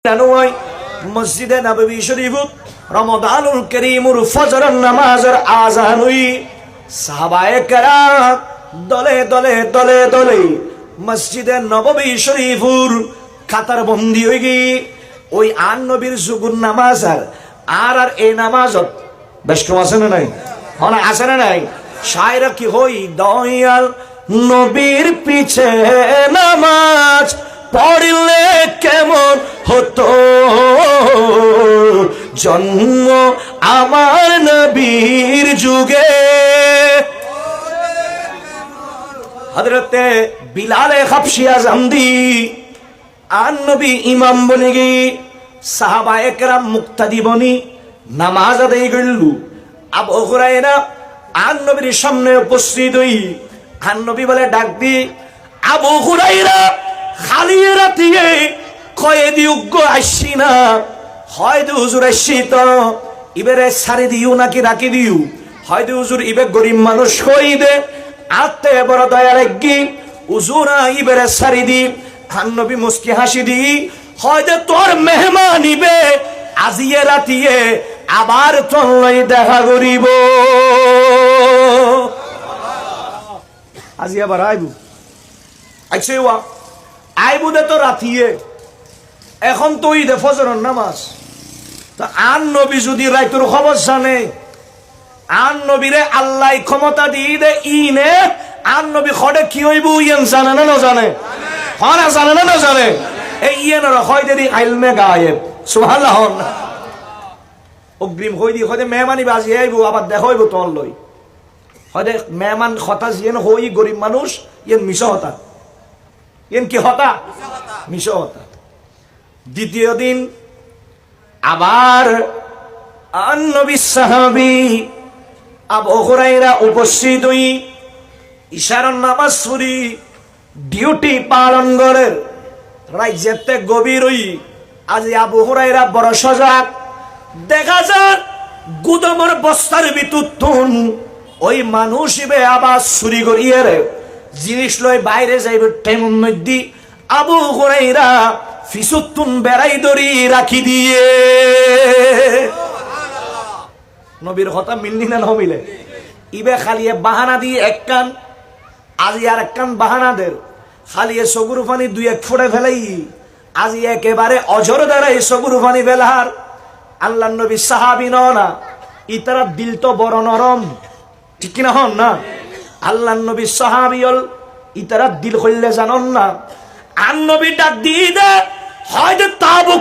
জানুয়ারি মসজিদে নববী শরীফত রমাদানুল কারীমুর ফজরের নামাজের আযান হই সাহাবায়ে কেরাম দলে দলে দলে দলে মসজিদে নববী শরীফুর কাতার বন্দী হই গই ওই আন নবীর যুগুর নামাজ আর এই নামাজত বেশ কম আছে না নাই হন আছে না নাই শায়রা কি হই দয়াল নবীর পিছে নামাজ পড়লে কেমন হতো জন্ম আমার নবীর যুগে। হযরতে বিলাল হাবশী আযান দি আন নবী ইমাম বনে গই সাহাবায়ে কেরাম মুক্তাদি বনি নামাজ আদায় করল। আবু হুরায়রা আন নবীর সামনে উপস্থিত হই আন নবী বলে ডাক দি আবু হুরায়রা খালি রাতিয়ে কয়েদি উগ্র আসছি না হয়তো হুজুর আসছি তো ইবেরে সারি দিও নাকি রাখি দিও হয়তো হুজুর ইবে গরিব মানুষ কই দে আত্তে বড় দয়া লাগি হুজুরা ইবেরে সারি দি নবী মুস্কি হাসি দি হয়তো তোর মেহমান ইবে আজিয়ে রাতিয়ে আবার তোর লই দেখা করিব আজি আবার আইবু আইছে ওয়া আইবুদে তো রাতিয়ে এখন তো ঈদে ফজরের নামাজ তা আন নবী যদি রাইতুর খবর জানে আন নবীরে আল্লাহ ক্ষমতা দিয়ে দে ইনে আন নবী খড়ে কি হইব ইয়েন জানে না জানে হনা জানে না জানে এই ইয়েনের হয় দেরি আইলমে গায়েব সুবহানাল্লাহ অগ্রিম হই দি হয়তো মেহমানি বাজি আইব আবার দেখা হইব তোর লই হয়তো মেহমান কথা জিয়েন হই গরিব মানুষ ইয়েন মিশা হতা ইয়েন কি হতা মিশা হতা। দ্বিতীয় দিন আবার আন নবী সাহাবী আবু হুরায়রা উপস্থিত হই ইশারার নামাজ পড়ি ডিউটি পালন করে রাইজেতে গভীর হই আজ আবু হুরায়রা বড় সজাগ দেখা যায় গুদমের বস্তার ভিতর তুন ওই মানুষ ইবে আবার চুরি করিয়ে রে জিনিস লই বাইরে যাইবে টেমন মধ্যে আবু হুরায়রা ফিসুতুন বেড়াই দড়ি রাখি দিয়ে নবীর কথা মিলনি না মিলে ইবে খালিয়ে বাহানা দিয়ে এক কান আজি আর এক কান বাহানা দের খালিয়ে সগুর পানি দুই এক ফোড়ে ফেলাই আজি একেবারে অজর দ্বারাই সগুর পানি ফেলার আল্লাহ নবী সাহাবী না ইতারা দিল তো বড় নরম ঠিক কিনা হন না আল্লাহ নবী সাহাবীল ইতারা দিল হইলে জানন না আন নবী ডাক দিয়ে দে হয়তো তাবুক